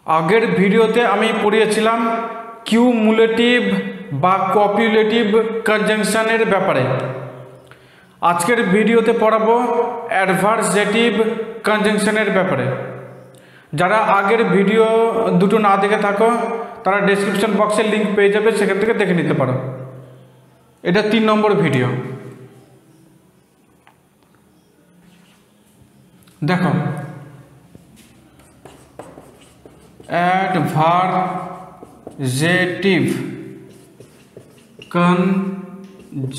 আগের ভিডিওতে আমি পড়িয়েছিলাম কিউমুলেটিভ বা কপিউলেটিভ কনজাংশনের ব্যাপারে। আজকের ভিডিওতে পড়াবো অ্যাডভার্সেটিভ কনজাংশনের ব্যাপারে। যারা আগের ভিডিও দুটো না দেখে থাকো তারা ডেসক্রিপশন বক্সে লিঙ্ক পেয়ে যাবে, সেখান থেকে দেখে নিতে পারো। এটা 3 নম্বর ভিডিও। দেখো, অ্যাডভার্সেটিভ কনজাংশন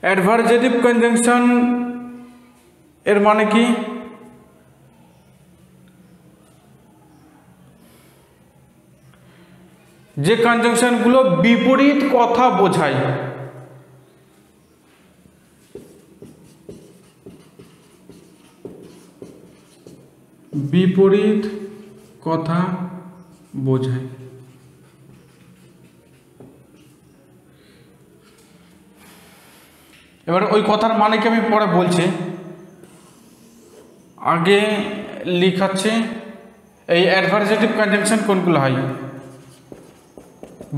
অ্যাডভার্সেটিভ কনজাংশন এর মানে কি? যে কনজাংশনগুলো বিপরীত কথা বোঝায়। বিপরীত কথা বোঝায়। এবার ওই কথার মানে কি আমি পরে বলছি, আগে লিখাচ্ছি এই অ্যাডভার্সেটিভ কনজাংশন কোনগুলো হয়।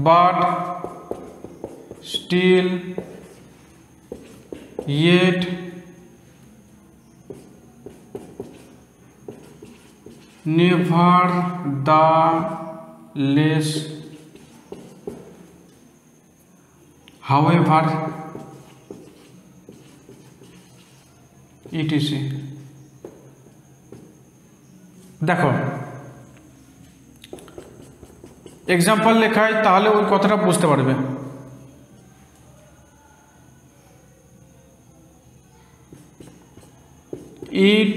But, still, yet, nevertheless, however, etc. দেখো, এক্সাম্পল লেখায় তাহলে ওই কথাটা বুঝতে পারবে। It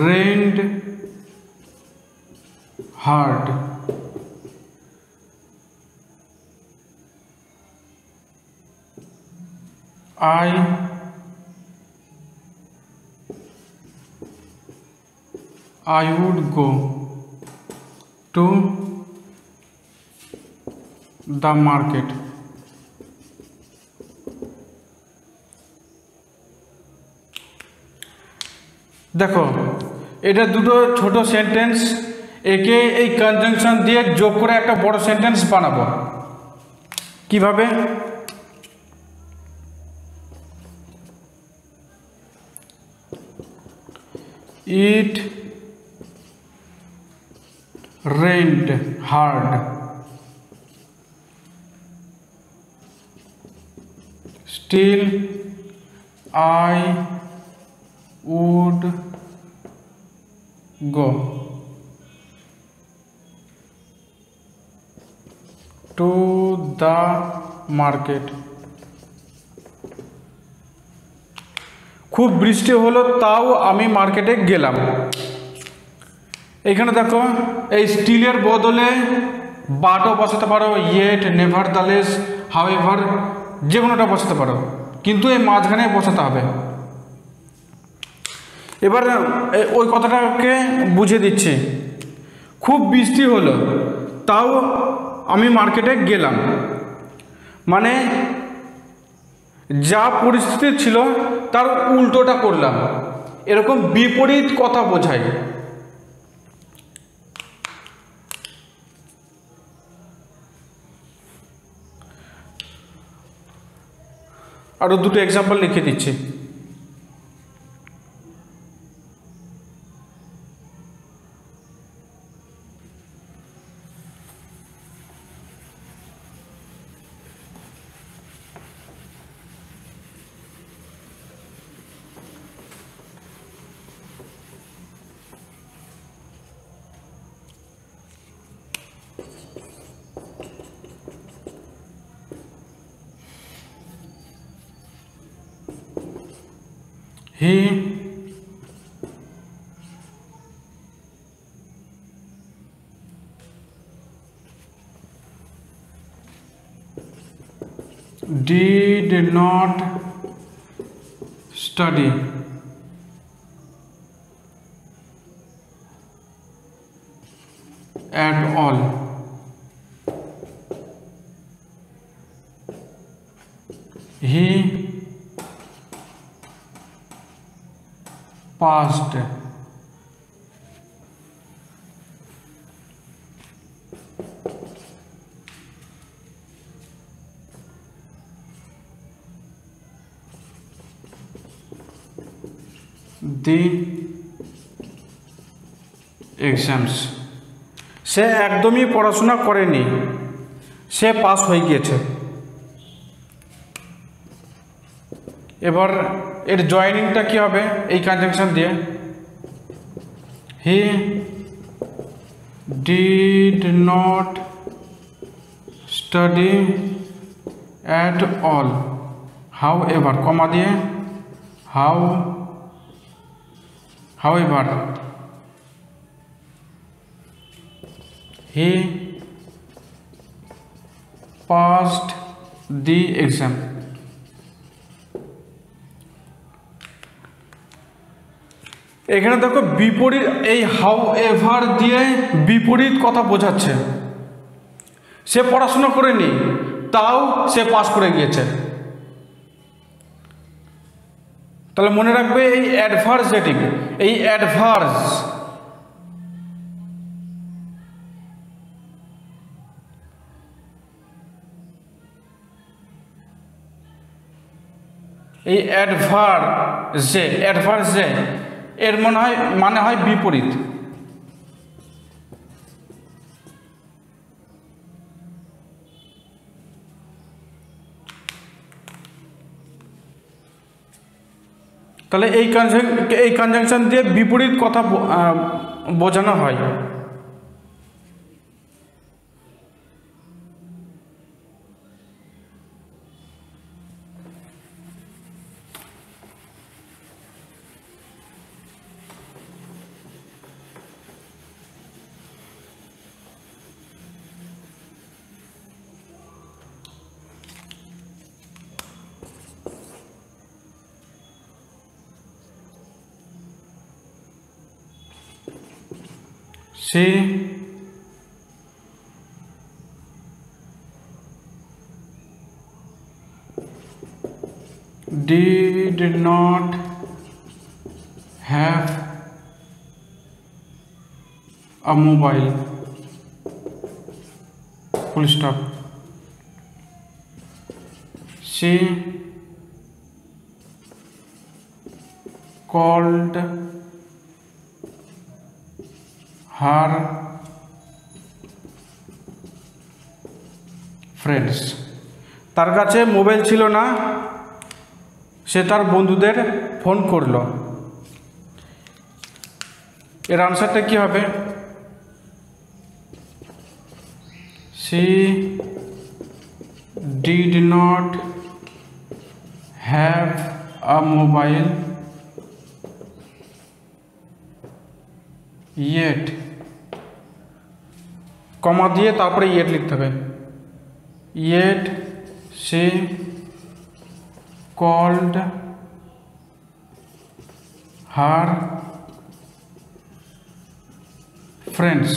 rained hard. I would go to the market. দেখো, এটা দুটো ছোট সেন্টেন্স, একে এই কনজাংশন দিয়ে যোগ করে একটা বড় সেন্টেন্স বানাবো। কিভাবে? It rained hard. Still, I would go to the market. খুব বৃষ্টি হলো তাও আমি মার্কেটে গেলাম। এখানে দেখো, এই স্টিলের বদলে বাটও বসাতে পারো, ইয়েট, নেভারদালেস, হাউএভার, যে কোনোটা বসাতে পারো, কিন্তু এই মাঝখানে বসাতে হবে। এবার ওই কথাটাকে বুঝে দিচ্ছি। খুব বৃষ্টি হলো তাও আমি মার্কেটে গেলাম, মানে যা পরিস্থিতি ছিল তার উল্টোটা করলাম, এরকম বিপরীত কথা বোঝায়। আরো দুটো এক্সাম্পল লিখে দিচ্ছি। He did not study at all. He past. The exams. সে একদমই পড়াশোনা করেনি, সে পাস হয়ে গিয়েছে। এবার এর জয়েনিংটা কি হবে এই কনজাংশন দিয়ে? He did not study at all, however, comma দিয়ে however he passed the exam. এখানে দেখো বিপরীত, এই হাউ এভার দিয়ে বিপরীত কথা বোঝাচ্ছে। সে পড়াশোনা করেনি, তাও সে পাস করে গিয়েছে। তাহলে মনে রাখবে এই অ্যাডভার্সেটিভ, এই অ্যাডভার্স অ্যাডভার্সে এর মানে হয় বিপরীত। তাহলে এই কনজাংশন দিয়ে বিপরীত কথা বোঝানো হয়। She did not have a mobile, full stop. She called her friends. তার কাছে মোবাইল ছিল না, সে তার বন্ধুদের ফোন করলো। এর আনসারটা কি হবে? She did not have a mobile yet, কমা দিয়ে তারপরে ইয়েট লিখতে হবে। yet she called her friends.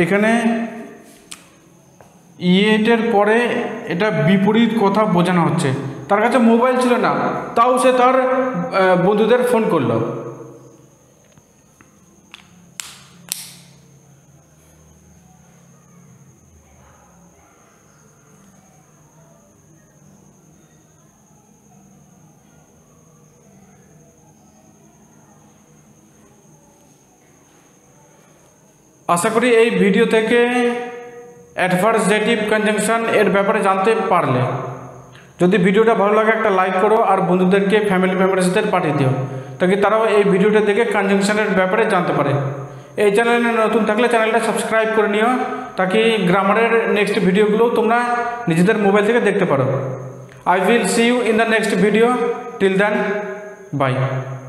এখানে ইয়েটের পরে এটা বিপরীত কথা বোঝানো হচ্ছে। তার কাছে মোবাইল ছিল না, তাও সে তার বন্ধুদের ফোন করলো। আশা করি এই ভিডিও থেকে অ্যাডভার্সেটিভ কনজাংশন এর ব্যাপারে জানতে পারলে। যদি ভিডিওটা ভালো লাগে একটা লাইক করো আর বন্ধুদেরকে, ফ্যামিলি মেম্বার্সদের পাঠিয়ে দিও, তাকে তারাও এই ভিডিওটা দেখে কনজাংশনের ব্যাপারে জানতে পারে। এই চ্যানেলে নতুন থাকলে চ্যানেলটা সাবস্ক্রাইব করে নিও, তাকে গ্রামারের নেক্সট ভিডিওগুলো তোমরা নিজেদের মোবাইল থেকে দেখতে পারো। I will see you in the next video. Till then, bye.